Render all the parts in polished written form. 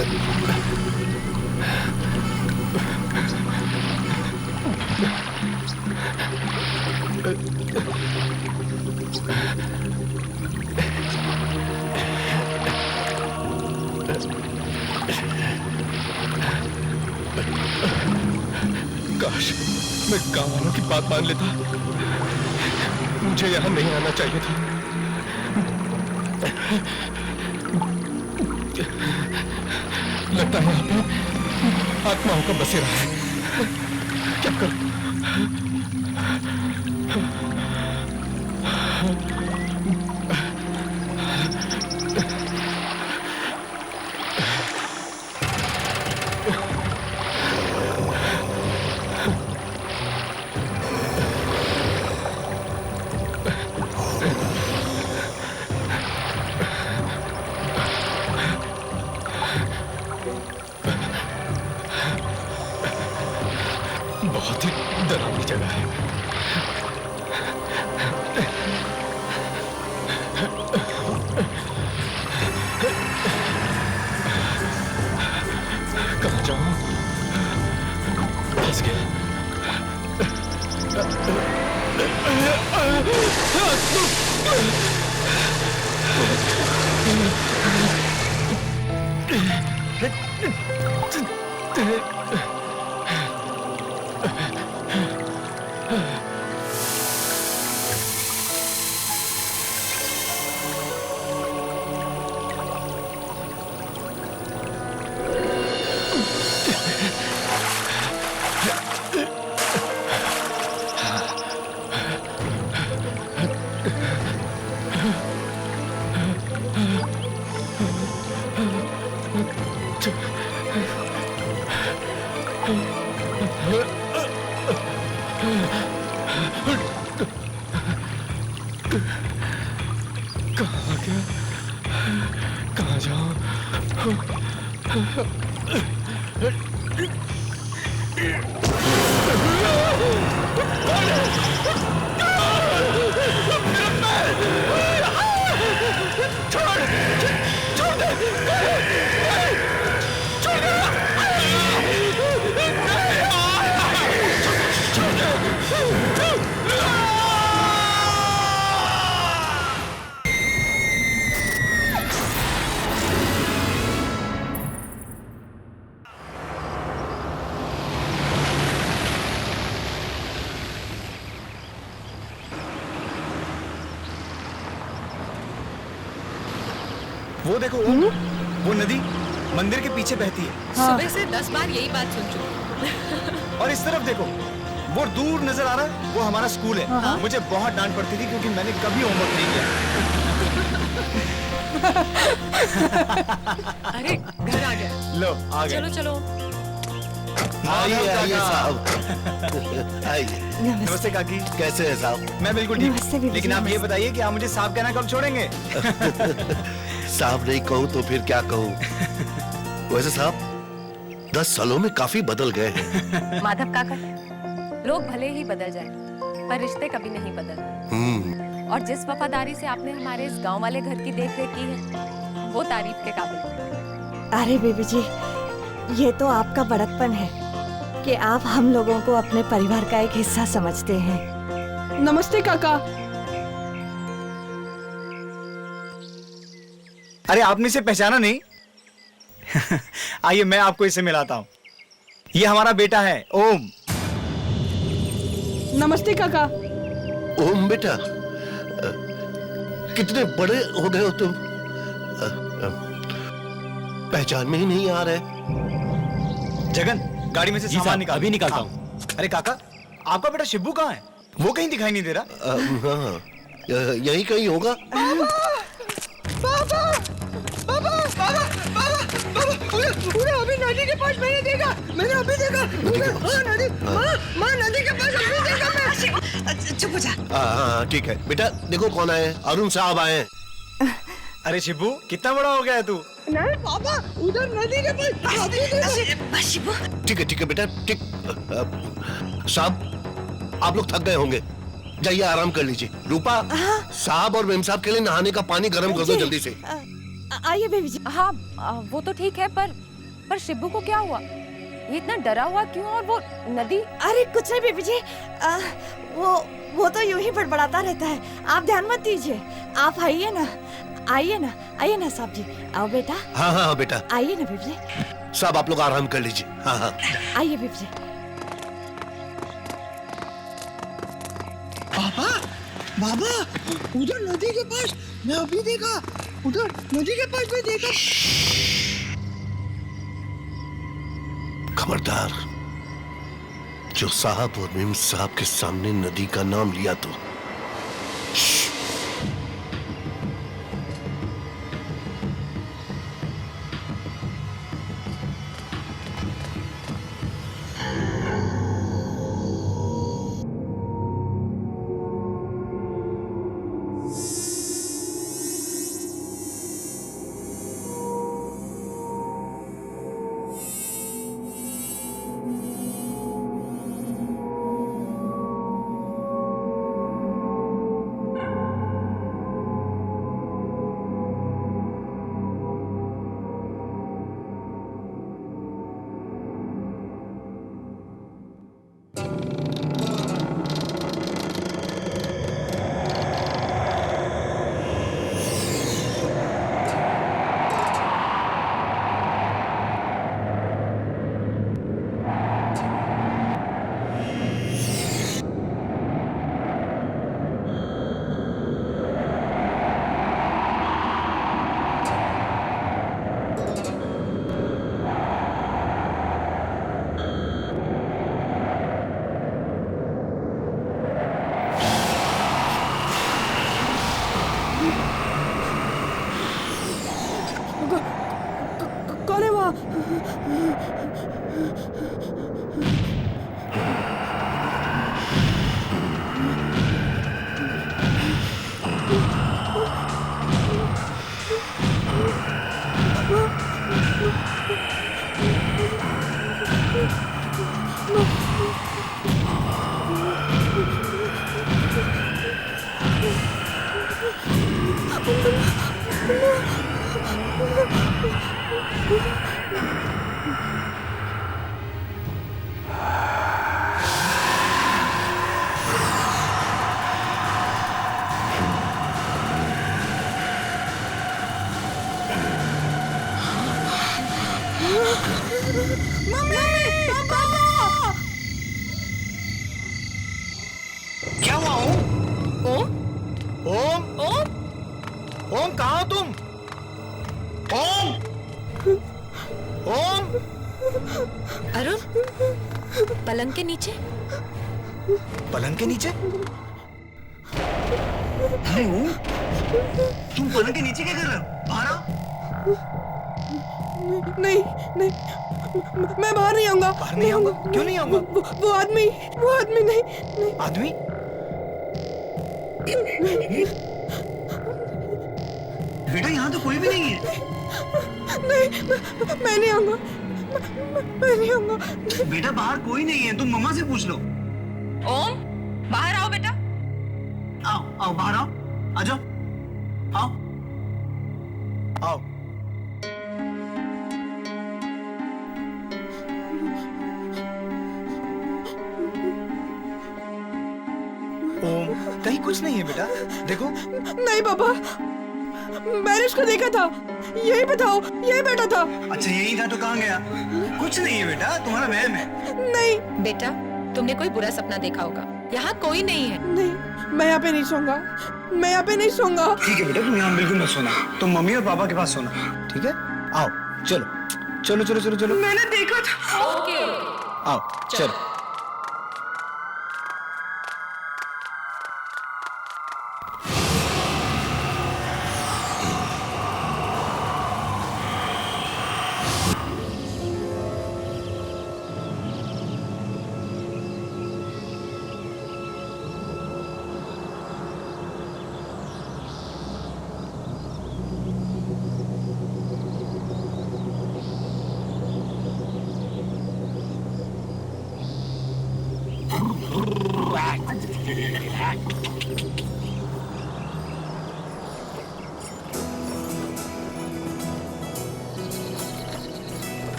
काश मैं गांव वालों की बात मान लेता। मुझे यहां नहीं आना चाहिए था। लगता है यहाँ पे आत्माओं का बसेरा है। क्या करूं? बहुत ही डरावनी जगह है। कहाँ जाऊं? फंस गया। कहाँ गया? कहाँ जाऊं? वो देखो वो नदी मंदिर के पीछे बहती है। हाँ। सुबह से 10 बार यही बात सुन चुकी। और इस तरफ देखो वो दूर नजर आ रहा है, वो हमारा स्कूल है। हाँ। मुझे बहुत डांट पड़ती थी क्योंकि मैंने कभी होमवर्क नहीं किया। अरे घर आ गया। लो आ गए। चलो चलो। आइए आइए साहब, आइए। नमस्ते काकी। कैसे है साहब? मैं बिल्कुल नमस्ते ठीक। बीबी लेकिन जी, आप ये नमस्ते। बताइए कि आप मुझे साहब कहना कब छोड़ेंगे? साहब नहीं कहूँ तो फिर क्या कहूँ? वैसे साहब 10 सालों में काफी बदल गए हैं। माधव काका, लोग भले ही बदल जाए पर रिश्ते कभी नहीं बदलते। और जिस वफादारी से आपने हमारे इस गांव वाले घर की देख रेख की है वो तारीफ के काबिल है। अरे बेबी जी, ये तो आपका बड़कपन है कि आप हम लोगों को अपने परिवार का एक हिस्सा समझते हैं। नमस्ते काका। अरे आपने इसे पहचाना नहीं? आइए मैं आपको इसे मिलाता हूँ। ये हमारा बेटा है ओम। नमस्ते काका। ओम बेटा, कितने बड़े हो गए हो तुम। पहचान में ही नहीं आ रहे। जगन गाड़ी में से सामान निकाल। अभी निकालता हूँ। अरे काका, आपका बेटा शिब्बू कहाँ है? वो कहीं दिखाई नहीं दे रहा। हाँ, यही कहीं होगा। उन्हें अभी नदी के पास मैंने देखा। मैंने अभी देखा। नदी, माँ नदी के पास अभी देखा मैं। चुप हो जा। हाँ ठीक है बेटा, देखो कौन आए। अरुण साहब आए हैं। अरे शिब्बू कितना बड़ा हो गया है तू? नहीं पापा, उधर नदी के पास। ठीक है बेटा, ठीक। साहब आप लोग थक गए होंगे, जाइए आराम कर लीजिए। रूपा, साहब और मेम साहब के लिए नहाने का पानी गर्म कर दो जल्दी से। आइए बेबी जी। हाँ वो तो ठीक है पर पर शिबू को क्या हुआ? ये इतना डरा हुआ क्यों? और वो नदी? अरे कुछ नहीं बीबी जी, वो तो यूं ही बड़बड़ाता रहता है, आप ध्यान मत दीजिए। आप आइए ना, आइए ना, आइए ना साहब जी, आओ बेटा। हाँ हाँ बेटा, आइए ना बीबी जी। सब आप लोग आराम कर लीजिए। हाँ हाँ आइए बीबी जी। पापा, बाबा, उधर नदी के पास मैं अभी देखा, उधर नदी के पास मैं देखा। खबरदार, जो साहब और मिम साहब के सामने नदी का नाम लिया तो कौन है वहाँ? क्या हुआ ओम? ओम? ओम? ओम कहाँ हो तुम? ओम? ओम? अरुण, पलंग के नीचे? पलंग के नीचे? अरे ओम, तुम पलंग के नीचे क्या कर रहे हो? बाहर आओ। नहीं नहीं, मैं बाहर नहीं आऊंगा। बाहर नहीं आऊंगा? क्यों नहीं आऊंगा? वो आदमी नहीं नहीं। आदमी? बेटा यहाँ तो कोई भी नहीं है। नहीं, मैं नहीं आऊंगा, मैं नहीं आऊंगा। बेटा बाहर कोई नहीं है, तुम मम्मा से पूछ लो। ओम, बाहर आओ बेटा। आओ आओ बाहर आओ, आ जाओ, आओ आओ। ओम, कहीं कुछ नहीं है बेटा, देखो। नहीं पापा, मैंने उसको देखा था, यही बताओ, यही बैठा था। अच्छा यही था तो कहाँ गया? कुछ नहीं है बेटा, तुम्हारा वहम है। नहीं बेटा, तुमने कोई बुरा सपना देखा होगा। यहाँ कोई नहीं है। नहीं, मैं यहाँ पे नहीं सोऊंगा, मैं यहाँ पे नहीं सोऊंगा। ठीक है बेटा, तुम यहाँ बिल्कुल मत सोना, तुम मम्मी और पापा के पास सोना, ठीक है? आओ चलो चलो चलो चलो चलो। मैंने देखा था। ओके। आओ चलो।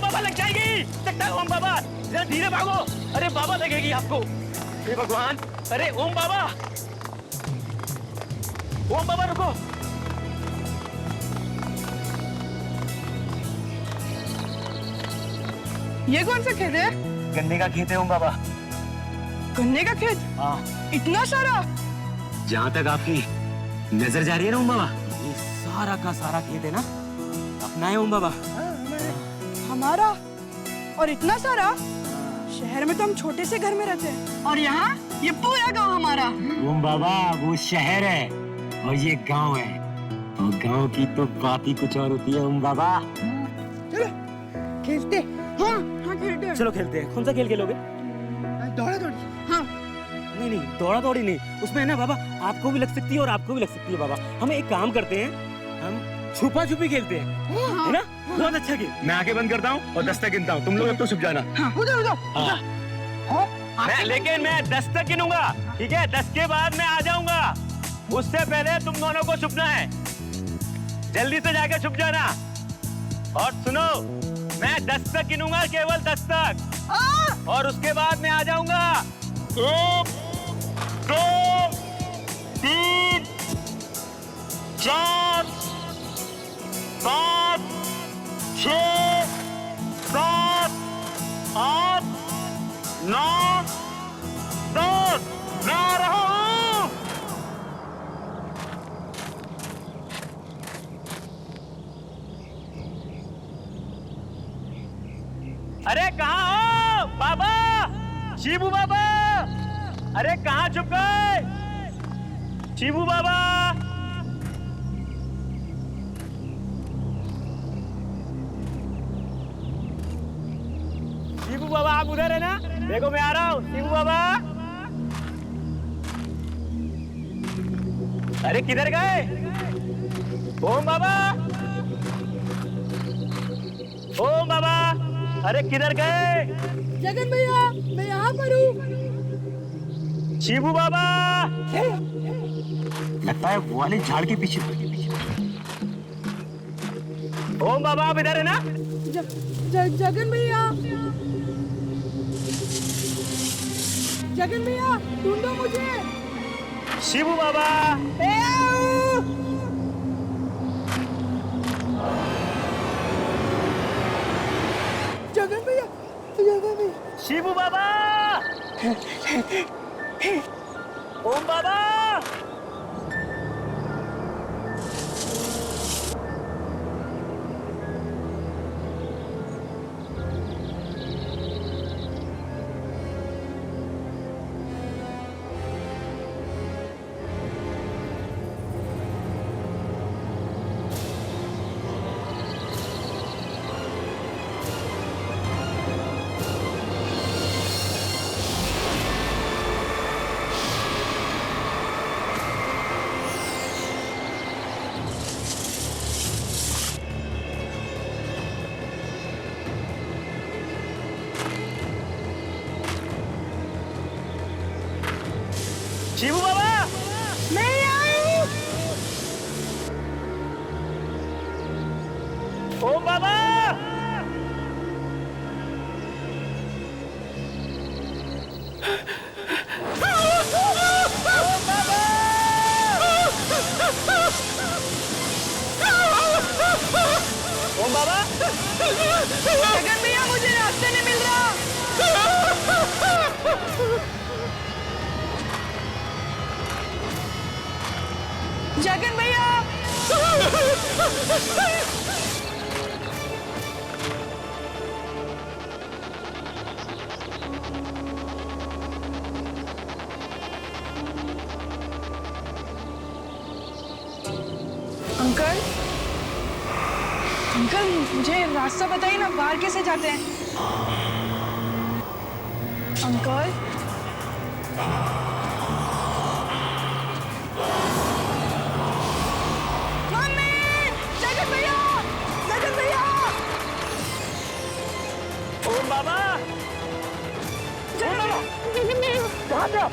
बाबा लग जाएगी। लगता है ओम बाबा, जरा धीरे भागो। अरे बाबा लगेगी आपको। हे भगवान, अरे ओम बाबा, ओम बाबा रुको। ये कौन सा खेत है? गन्ने का खेत है ओम बाबा। गन्ने का खेत? हाँ, इतना सारा? जहाँ तक आपकी नजर जा रही है ना ओम बाबा, ये सारा का सारा खेत है ना अपना है ओम बाबा। हमारा? और इतना सारा? शहर में तो हम छोटे से घर में रहते हैं, और यहाँ ये पूरा गांव हमारा। ओम बाबा वो शहर है और ये गांव है, और गांव की तो बात ही कुछ और होती है ओम बाबा। चलो खेलते। हाँ हाँ खेलते हैं। चलो खेलते हैं। कौन सा खेल खेलोगे? दौड़ा दौड़ी। हाँ नहीं नहीं, दौड़ा दौड़ी नहीं, उसमें है ना बाबा आपको भी लग सकती है और आपको भी लग सकती है बाबा। हम एक काम करते हैं, हम छुपा छुपी खेलते हैं, है ना? बहुत अच्छा गेम। मैं आंखें बंद करता हूँ और 10 तक गिनता हूँ, तुम लोग अब तो छुप जाना। उधर उधर। लेकिन मैं 10 तक गिनूंगा, ठीक है? 10 के बाद मैं आ जाऊंगा, उससे पहले तुम दोनों को छुपना है। जल्दी से जाके छुप जाना। और सुनो, मैं 10 तक गिनूंगा, केवल 10 तक, और उसके बाद मैं आ जाऊंगा। 1 2 3 4 5 6 7 8 9 10। मैं आ रहा हूँ। अरे कहाँ हो बाबा? शिबू बाबा, अरे कहाँ छुप गए? शिबू बाबा, शिबू बाबा आप उधर है ना? देखो मैं आ रहा हूँ। शिबू बाबा, अरे किधर गए? ओम बाबा, ओम बाबा, अरे किधर गए? जगन भैया, मैं यहाँ पर हूँ। शिबू बाबा, लगता है वो वाले झाड़ के पीछे। ओम बाबा आप इधर है ना? जगन भैया, जगन भैया ढूंढो मुझे। शिबू बाबा, जगन भैया, जगन भैया। शिबू बाबा, ओम बाबा, शिबू बाबा, मैं आई। ओम बाबा, ओम बाबा, जगन भैया मुझे रास्ते नहीं मिल रहा। जगन भैया, अंकल, अंकल मुझे रास्ता बताइए ना, बाहर कैसे जाते हैं? अंकल, मम्मी, जगन भैया, जगन भैया, ओम बाबा, जगन भैया, कहाँ पे हो?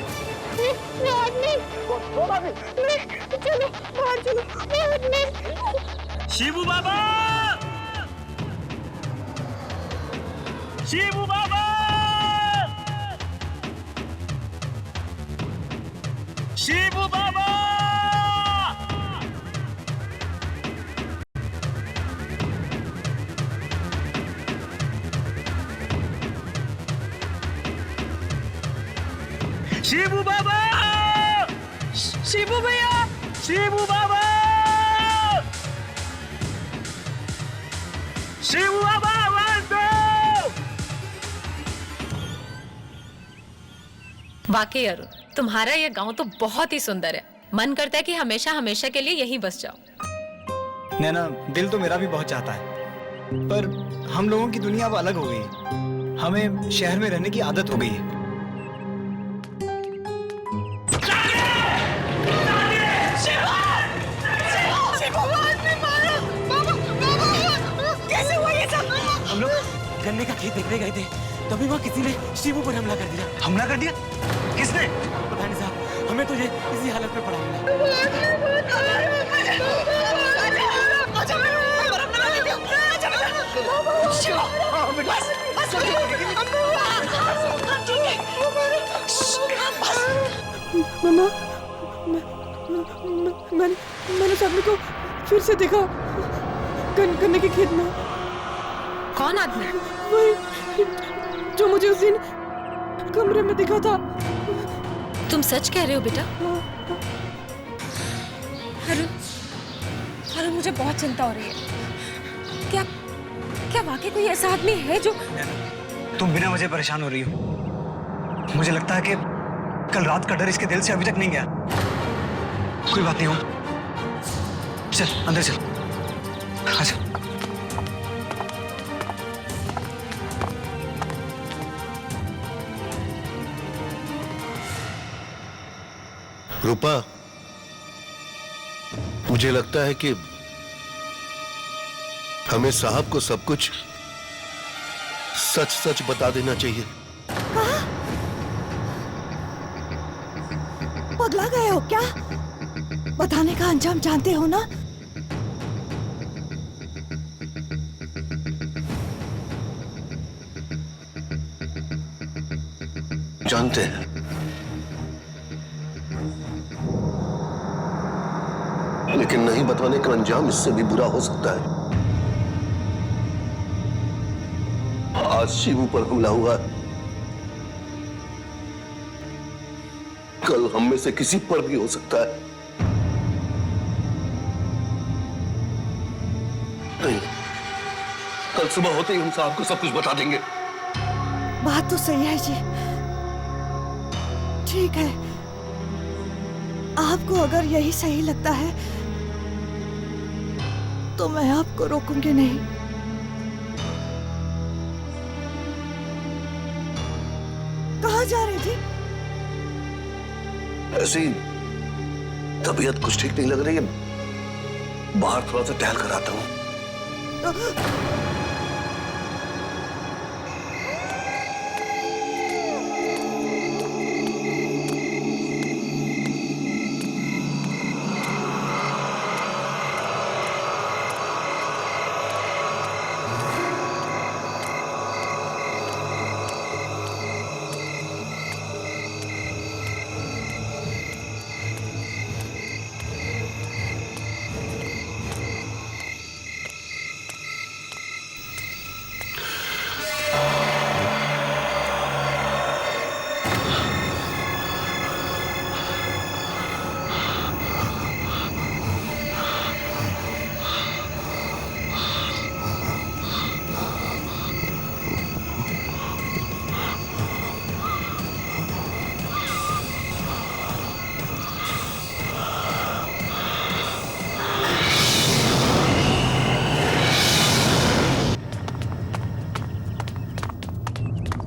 चलो बाहर चलो। शिबू बाबा, शिबू बाबा, शिबू बाबा, शिबू बाबा, शिबू भैया, शिबू बाबा, शिबू बाबा, आवाज दो। वाकई अरुण, तुम्हारा ये गांव तो बहुत ही सुंदर है। मन करता है कि हमेशा हमेशा के लिए यहीं बस जाओ। नैना, दिल तो मेरा भी बहुत चाहता है, पर हम लोगों की दुनिया अब अलग हो गई है। हमें शहर में रहने की आदत हो गई है। हम लोग गन्ने का खेत देखने गए थे, तभी वहाँ किसी ने शिबू पर हमला कर दिया। हमला कर दिया? किसने? पता नहीं साहब, हमें तो ये इसी हालत में पड़ा मिला। मम्मा, मैंने सपने को फिर से देखा गन्ने के खेत में। कौन आदमी? वही जो मुझे उस दिन कमरे में दिखा था। तुम सच कह रहे हो बेटा? अरुण, अरुण, मुझे बहुत चिंता हो रही है। क्या वाकई कोई ऐसा आदमी है जो... तुम बिना वजह परेशान हो रही हो। मुझे लगता है कि कल रात का डर इसके दिल से अभी तक नहीं गया। कोई बात नहीं हो, चल अंदर चल। अच्छा, रूपा, मुझे लगता है कि हमें साहब को सब कुछ सच सच बता देना चाहिए। पगला गए हो क्या? बताने का अंजाम जानते हो ना? जानते हैं, लेकिन नहीं बताने का अंजाम इससे भी बुरा हो सकता है। आज शिवू पर हमला हुआ है, कल हम में से किसी पर भी हो सकता है। नहीं, कल सुबह होते ही हम साहब को सब कुछ बता देंगे। बात तो सही है जी। ठीक है, आपको अगर यही सही लगता है तो मैं आपको रोकूंगी नहीं। कहाँ जा रही थी? ऐसी तबीयत कुछ ठीक नहीं लग रही है, बाहर थोड़ा सा टहल कर आता हूँ।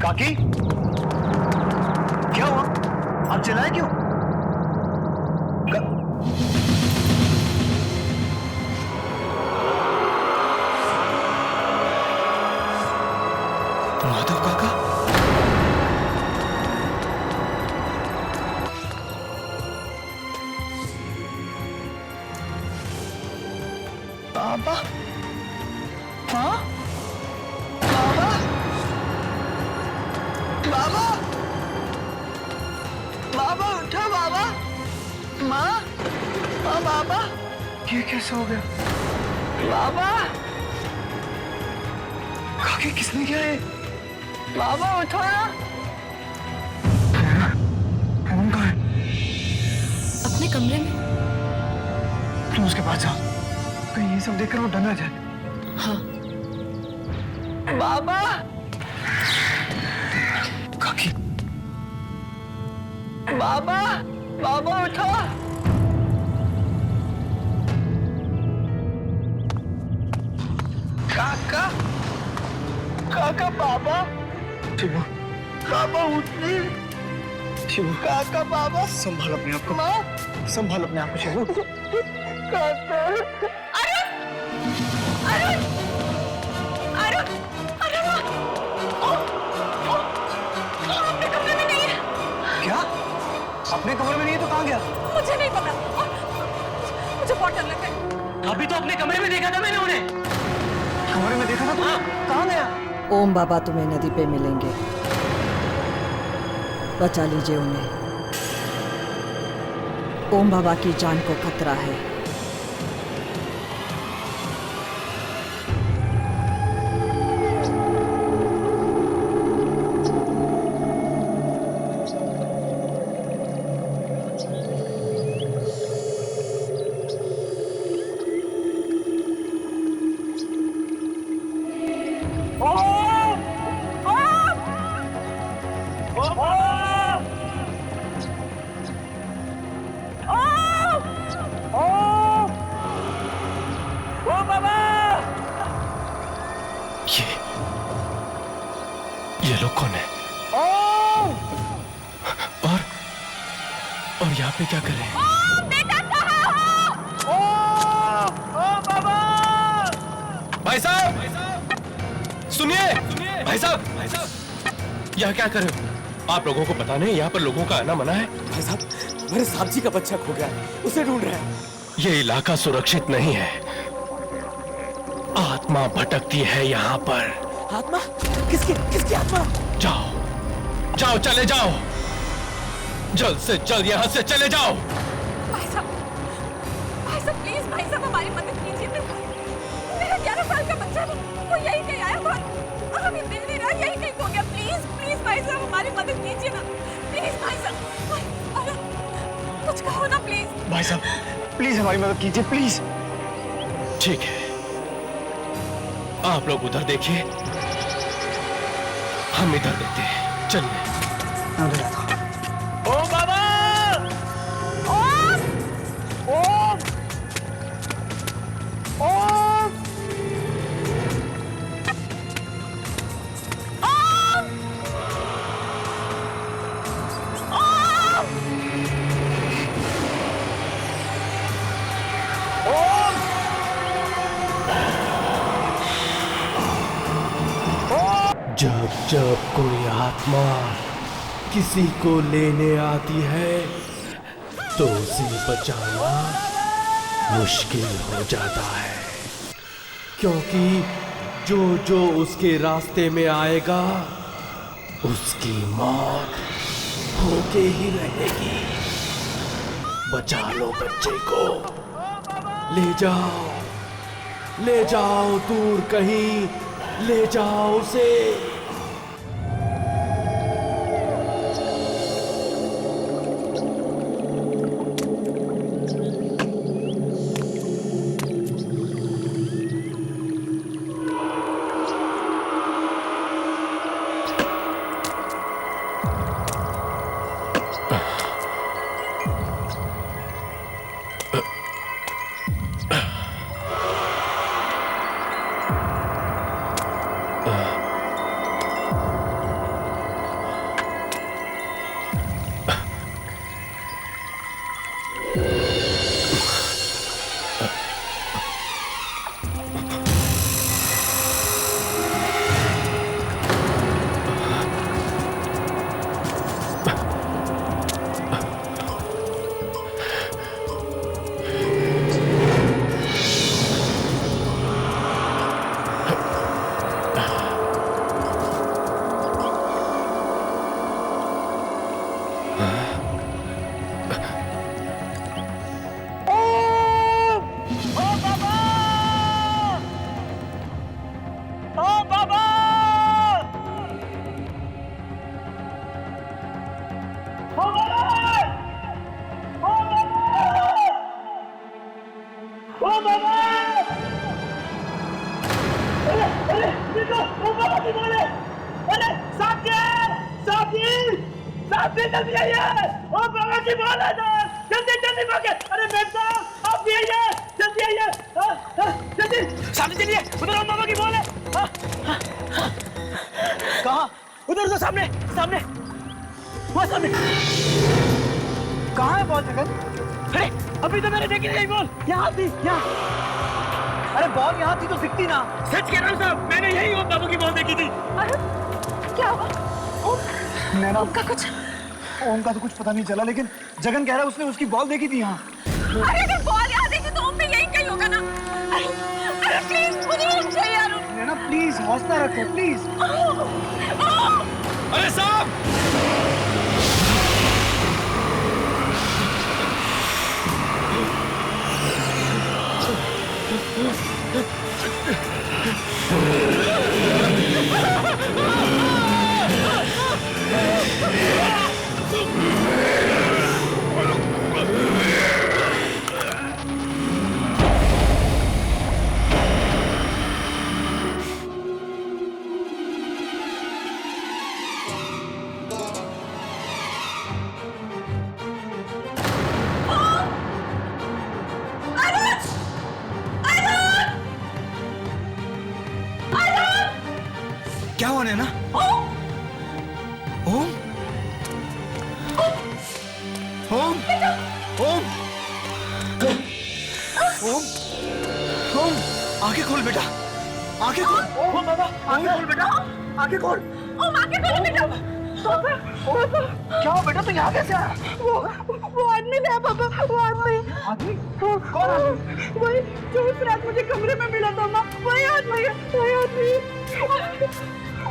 काकी, क्या हुआ? आप चिल्लाए क्यों? माधव काका? बाबा? हाँ? बाबा? ये कैसे हो गया? बाबा काकी किसने किया है? बाबा उठो ना। कौन कहा है? अपने कमरे में। तुम उसके पास जाओ, कहीं ये सब देखकर वो डर ना जाए। हाँ। बाबा काकी बाबा बाबा उठो। काका काका बाबा शिवू, बाबा उठिए। शिवू, काका बाबा संभाल अपने आप को, माँ संभाल अपने आप को शिवू। काका अरुण अरुण अरुण अरुण अपने कमरे में नहीं है। क्या? अपने कमरे में नहीं है तो कहाँ गया? मुझे नहीं पता, मुझे बहुत डर लग रहा है। अभी तो अपने कमरे में देखा था मैंने उन्हें। कमरे में देखा था तुमने? कहाँ गया? ओम बाबा तुम्हें नदी पे मिलेंगे, बचा लीजिए उन्हें। ओम बाबा की जान को खतरा है। ये लोग कौन है? और यहाँ पे क्या कर रहे हैं? भाई साहब सुनिए, भाई साहब यहाँ क्या कर रहे हो? आप लोगों को पता नहीं यहाँ पर लोगों का आना मना है? भाई साहब मेरे साहब जी का बच्चा खो गया है, उसे ढूंढ रहे हैं। ये इलाका सुरक्षित नहीं है, आत्मा भटकती है यहाँ पर। आत्मा? किसकी किसकी आत्मा? जाओ जाओ, चले जाओ, जल्द से जल्द यहाँ से चले जाओ। भाई साहब प्लीज, भाई साहब हमारी मदद कीजिए। मेरा 11 साल का बच्चा वो यही कहीं आया था, हमें मिल नहीं रहा, यही कहीं खो गया। प्लीज प्लीज भाई साहब हमारी मदद कीजिए ना, प्लीज भाई साहब, कुछ कहो ना प्लीज। भाई साहब प्लीज हमारी मदद कीजिए, प्लीज। ठीक है, आप लोग उधर देखिए, हम इधर देखते हैं। चलिए। ओ बाबा! ओम ओम ओम जब जब कोई आत्मा किसी को लेने आती है तो उसे बचाना मुश्किल हो जाता है, क्योंकि जो जो उसके रास्ते में आएगा उसकी मौत होके ही रहेगी। बचा लो बच्चे को, ले जाओ दूर कहीं, ले जाओ उसे। साहब जल्दी आइए। ओ बाबा की बॉल है सर, जल्दी जल्दी भागे। अरे मेम साहब आप भी आइए, जल्दी आइए, जल्दी सामने चलिए। उधर ओम बाबा की बॉल है। कहाँ? उधर तो सामने सामने, वहाँ सामने। कहाँ है बॉल जगन? अरे अभी तो मैंने देखी नहीं बॉल। यहाँ थी, यहाँ। अरे बॉल यहाँ थी तो दिखती ना। सच कह रहा हूँ साहब, मैंने यही ओम बाबू की बॉल देखी थी। अरे क्या हुआ? नैना, ओम का कुछ? ओम का तो कुछ पता नहीं चला, लेकिन जगन कह रहा है उसने उसकी बॉल देखी थी यहाँ। अरे अगर बॉल यहाँ देखी तो ओम भी यही कहीं होगा ना। अरे प्लीज मुझे ओम चाहिए यार। नैना प्लीज हौसला रखो प्लीज। अरे साहब! क्या हुआ नैना? ओम? ओम? ओम? ओम? ओम? आंखें खोल बेटा, आंखें खोल। ओम बाबा, आंखें खोल बेटा, आंखें खोल। ओम आंखें खोलो बेटा। क्या हो बेटा, तू यहाँ कैसे आया? वो आदमी था पापा, वो आदमी। आदमी? कौन आदमी? वही जो उस रात मुझे कमरे में मिला था माँ, वही आदमी है, वही आदमी।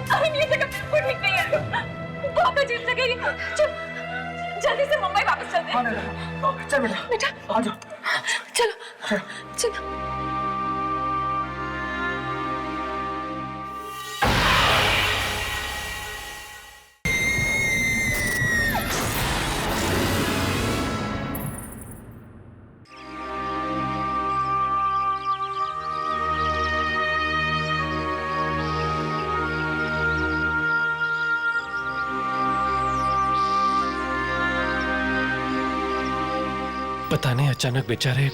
अरे ये जगह बिल्कुल ठीक नहीं है, बहुत अजीब जगह है। चल जल्दी से मुंबई वापस चलते हैं। चल बेटा, बेटा आ जाओ। चलो चलो। पता नहीं अचानक बेचारे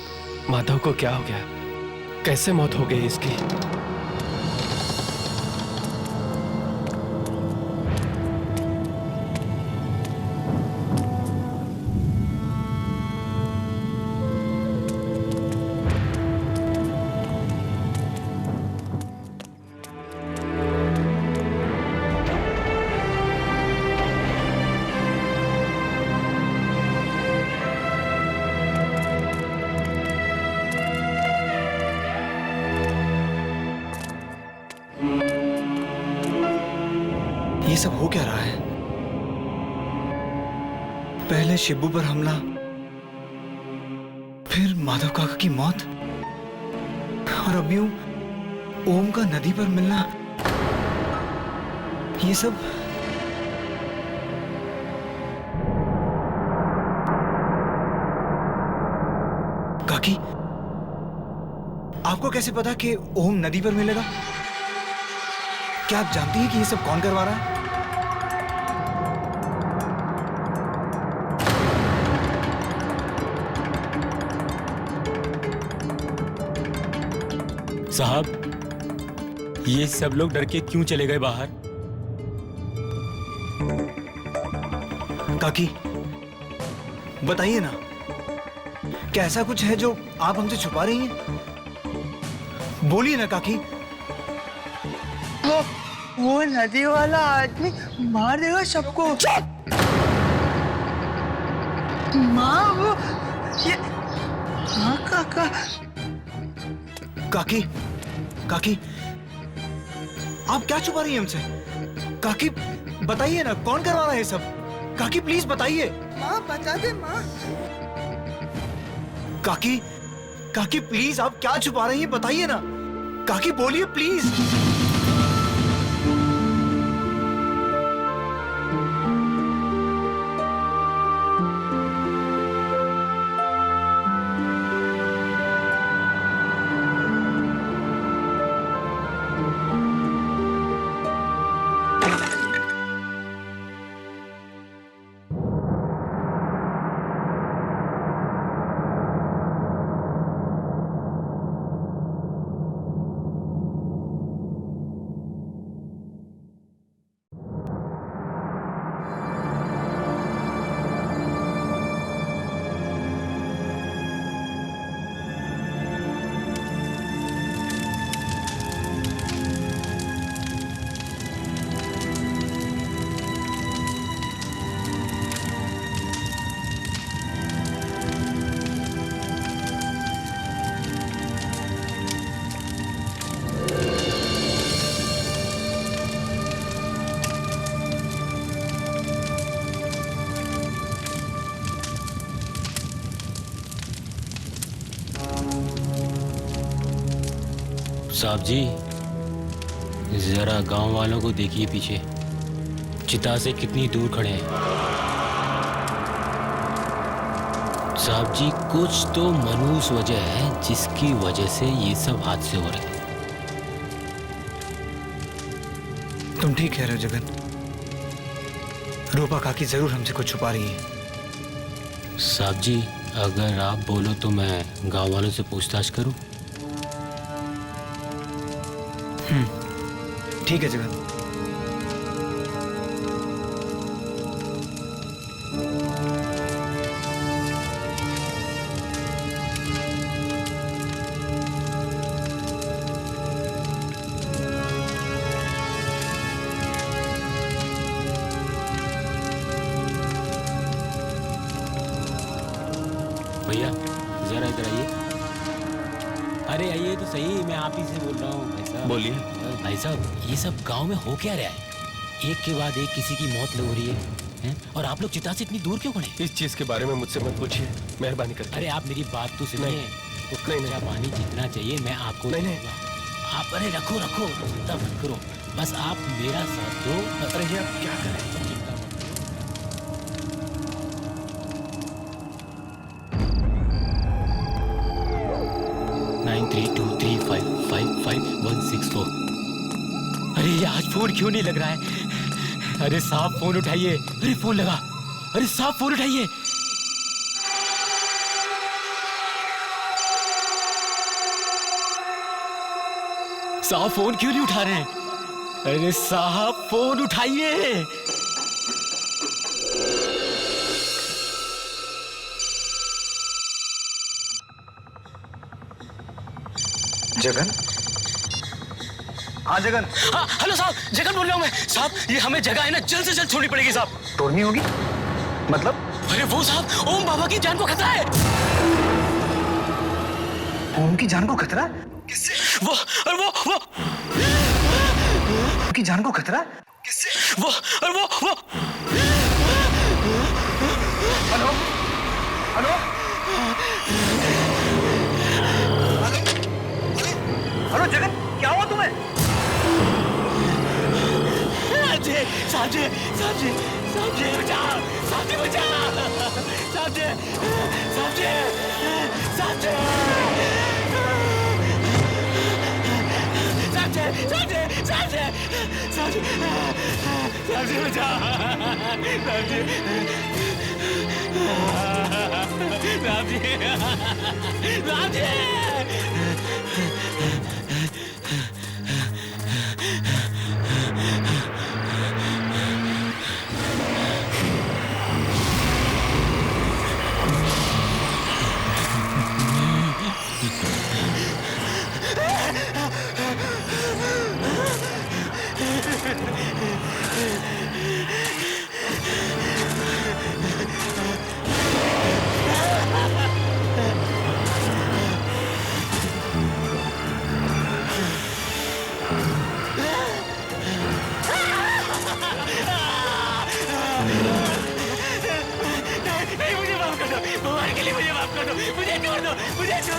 माधव को क्या हो गया, कैसे मौत हो गई इसकी। ये सब हो क्या रहा है? पहले शिबू पर हमला, फिर माधव काका की मौत, और अब यूं ओम का नदी पर मिलना। ये सब काकी, आपको कैसे पता कि ओम नदी पर मिलेगा? क्या आप जानती हैं कि ये सब कौन करवा रहा है? साहब, ये सब लोग डर के क्यों चले गए बाहर? काकी, बताइए ना, क्या ऐसा कुछ है जो आप हमसे छुपा रही हैं? बोलिए ना काकी। वो नदी वाला आदमी मार देगा सबको। माँ वो ये हाँ काका। काकी, काकी, आप क्या छुपा रही हैं हमसे? काकी बताइए ना, कौन करवा रहा है ये सब? काकी प्लीज बताइए। माँ बता दे माँ। काकी, काकी प्लीज, आप क्या छुपा रही हैं? बताइए ना काकी, बोलिए प्लीज। साहब जी, जरा गांव वालों को देखिए पीछे, चिता से कितनी दूर खड़े हैं। साहब जी, कुछ तो मनहूस वजह है जिसकी वजह से ये सब हादसे हो रहे हैं। तुम ठीक कह रहे हो जगन। रूपा काकी जरूर हमसे कुछ छुपा रही है। साहब जी, अगर आप बोलो तो मैं गांव वालों से पूछताछ करूं? ठीक है जगन। भैया जरा इधर आइए। अरे आइए तो सही, मैं आप ही से बोल रहा हूँ भाई साहब। बोलिए। भाई साहब, ये सब गांव में हो क्या रहा है? एक के बाद एक किसी की मौत हो रही है, हैं? और आप लोग चिता से इतनी दूर क्यों खड़े? इस चीज के बारे में मुझसे मत पूछिए, मेहरबानी करके। अरे आप मेरी बात तो सुनिए। नहीं, तो कच्चा पानी जितना चाहिए मैं आपको नहीं। दूंगा। आप अरे रखो चिंता मत करो, बस आप मेरा साथ दो। अरे ये आप क्या करें? 9323555164। अरे ये आज फोन क्यों नहीं लग रहा है? अरे साहब फोन उठाइए। अरे फोन लगा। अरे साहब फोन उठाइए। साहब फोन क्यों नहीं उठा रहे हैं? अरे साहब फोन उठाइए। जगन? हाँ जगन। हाँ हेलो साहब, जगन बोल रहा हूँ मैं। साहब ये हमें जगह है ना जल्द से जल्द छोड़नी पड़ेगी साहब। तोड़नी होगी? मतलब? अरे वो साहब, ओम बाबा की जान को खतरा है। ओम की जान को खतरा? किससे? वो और वो की जान को खतरा? किससे? वो और वो हेलो? हेलो? हेलो जगन, क्या हुआ तुम्हें? साहब जी बचाओ, साहब जी बचाओ, साहब जी मुझे छोड़ दो। मुझे बचा।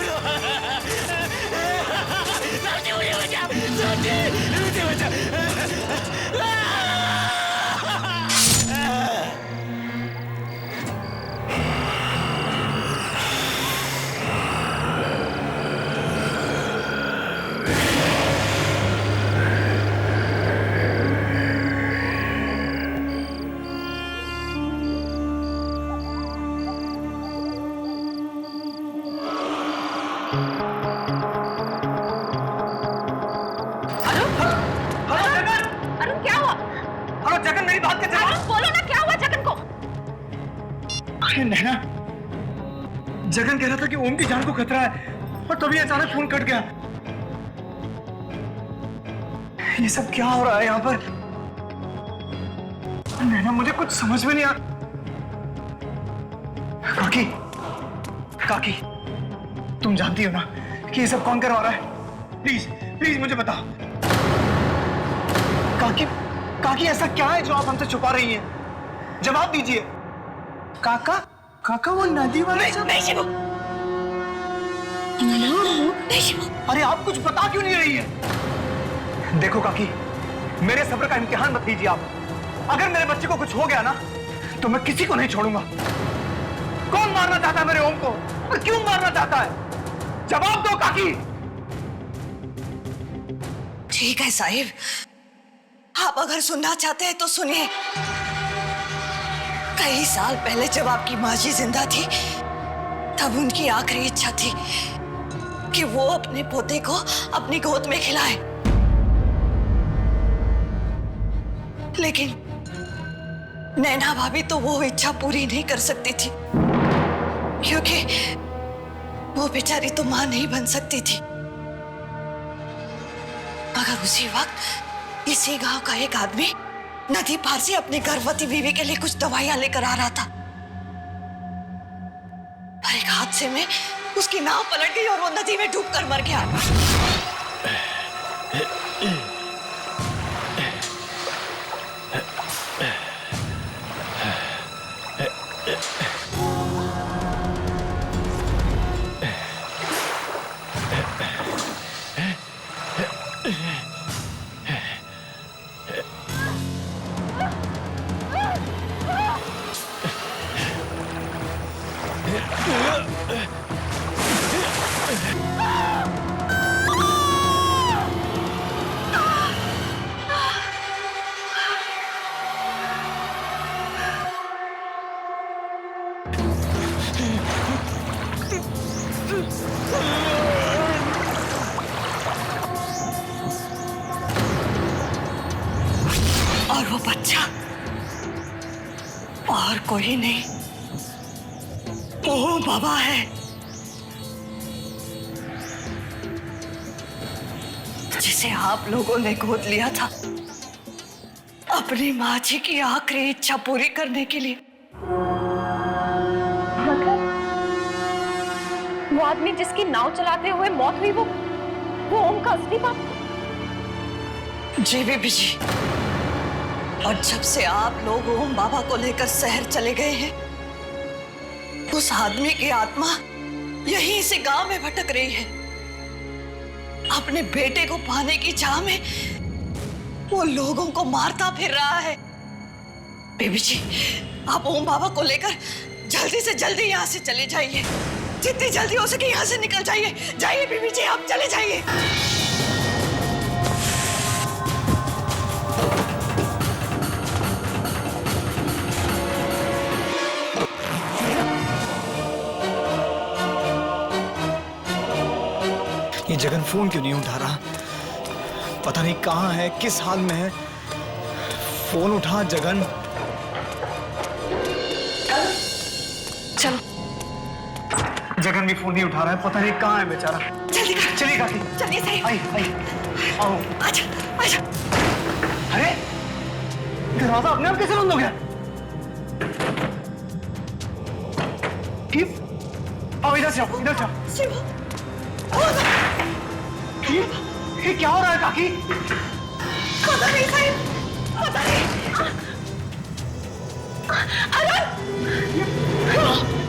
नैना, जगन कह रहा था कि ओम की जान को खतरा है और तभी अचानक फोन कट गया। ये सब क्या हो रहा है यहाँ पर? नैना मुझे कुछ समझ में नहीं आ। काकी, काकी, तुम जानती हो ना कि ये सब कौन करवा रहा है? प्लीज प्लीज मुझे बताओ। काकी, काकी ऐसा क्या है जो आप हमसे छुपा रही हैं? जवाब दीजिए। काका, काका वो नदी वाला नहीं शिवू। अरे आप कुछ बता क्यों नहीं रही है? देखो काकी, मेरे सब्र का इम्तिहान मत लीजिए आप। अगर मेरे बच्चे को कुछ हो गया ना तो मैं किसी को नहीं छोड़ूंगा। कौन मारना चाहता है मेरे ओम को और क्यों मारना चाहता है? जवाब दो काकी। ठीक है साहिब, आप अगर सुनना चाहते हैं तो सुनिए। कई साल पहले जब आपकी माँ जी जिंदा थी तब उनकी आखिरी इच्छा थी कि वो अपने पोते को अपनी गोद में खिलाए, लेकिन नैना भाभी तो वो इच्छा पूरी नहीं कर सकती थी क्योंकि वो बेचारी तो मां नहीं बन सकती थी। मगर उसी वक्त इसी गांव का एक आदमी नदी पार से अपनी गर्भवती बीवी के लिए कुछ दवाइयां लेकर आ रहा था, पर एक हादसे में उसकी नाव पलट गई और वो नदी में डूबकर मर गया। और वो बच्चा और कोई नहीं, ओम बाबा है, जिसे आप लोगों ने गोद लिया था अपनी माँ जी की आखिरी इच्छा पूरी करने के लिए। वो आदमी जिसकी नाव चलाते हुए मौत हुई, वो ओम का असली बाप? जी बीबी जी, और जब से आप लोग ओम बाबा को लेकर शहर चले गए हैं, उस आदमी की आत्मा यहीं से गांव में भटक रही है। अपने बेटे को पाने की चाह में वो लोगों को मारता फिर रहा है। बीबी जी, आप ओम बाबा को लेकर जल्दी से जल्दी यहाँ से चले जाइए, जितनी जल्दी हो सके यहाँ से निकल जाइए। जाइए बीबी जी, आप चले जाइए। ये जगन फोन क्यों नहीं उठा रहा? पता नहीं कहाँ है, किस हाल में है। फोन उठा जगन। चलो। जगन भी फोन नहीं उठा रहा है, पता नहीं कहाँ है बेचारा। जल्दी कर। चलिए काकी। चलिए सही। आई आई आओ। आजा आजा। अरे दरवाजा अपने आप कैसे बंद हो गया? आओ इधर से आओ, इधर से आओ। शिव, ये क्या हो रहा है काकी? पता नहीं साहिब, पता नहीं। अरे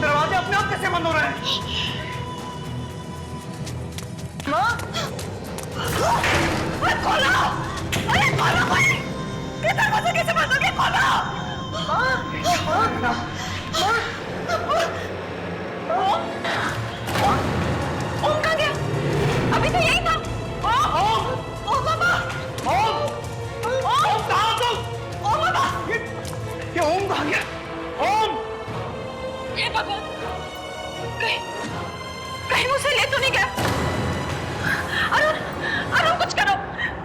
दरवाजे अपने आप कैसे बंद हो रहे हैं? माँ, खोलो! अरे खोलो भाई! ये दरवाजा कैसे बंद हो गया? खोलो! ओम कहाँ गया? अभी तो यही था। ओम बाबा! ओम कहाँ तुम? ओम बाबा! ये ओम कहाँ गया? ओम! ये भगवान! कहीं मुझसे ले तो नहीं गया? अरुण! अरुण कुछ करो!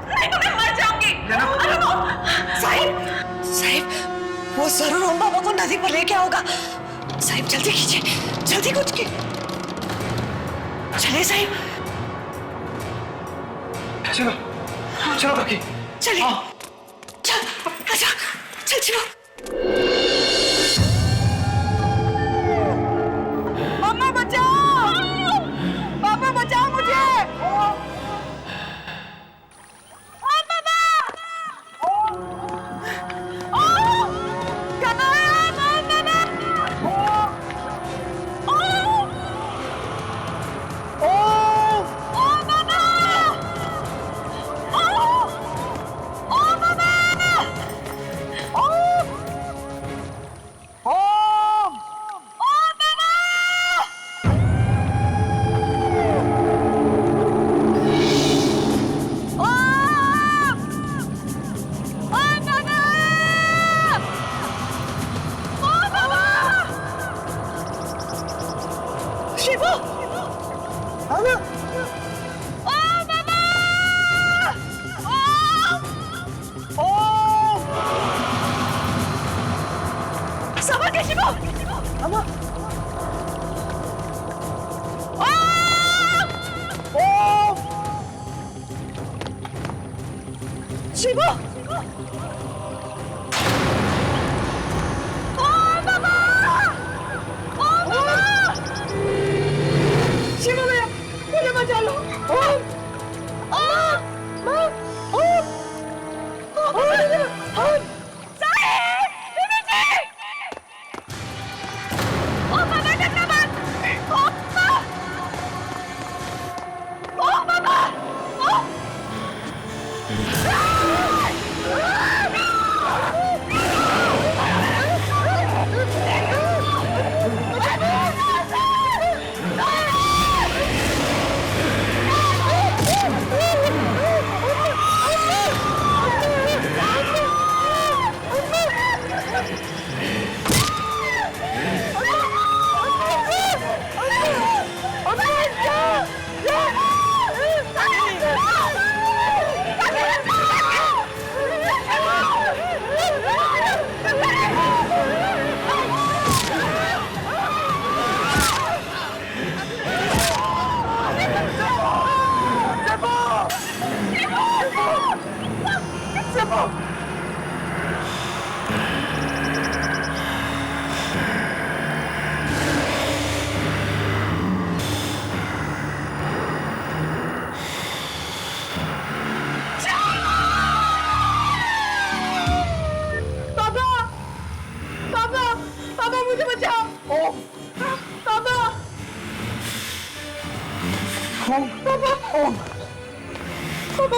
नहीं तो मैं मर जाऊंगी! अरुण! साहिब! साहिब! वो जरूर ओम बाबा को नदी पर लेके आओगा। साहिब जल्दी कीजिए, जल्दी कुछ की। चलिए साहिब। चलो चलो काकी। चलिए। चल आजा, चल चलो। मम्मा बचाओ! पापा बचाओ मुझे! शिवू शिवू भैया मुझे बचा लो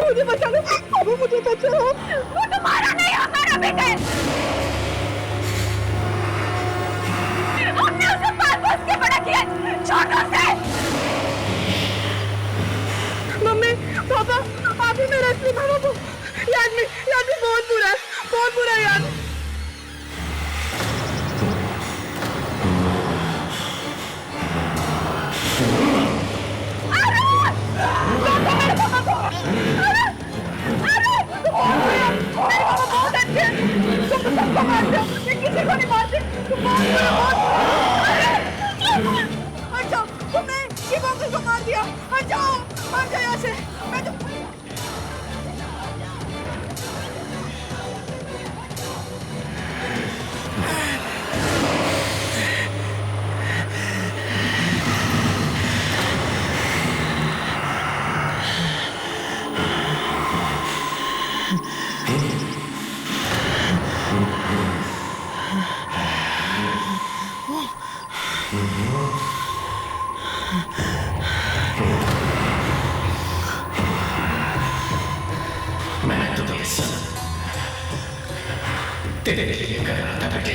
मुझे बचा लो पापा मुझे बचाओ वो तुम्हारा नहीं हमारा बेटा है हमने उसे पाल पोस के बड़ा किया छोटों से मम्मी पापा आप ही मेरा असली मामा को याद में बहुत बुरा याद मैं तो ये सब तेरे लिए कर रहा था बेटे।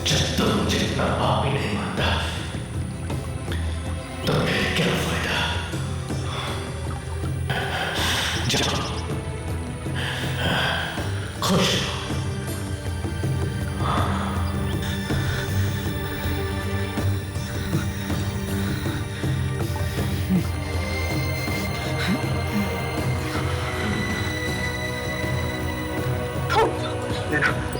जब तो मुझे अपना बाप ही नहीं मानता तो फिर क्या फायदा। जाओ खुश रहो। देना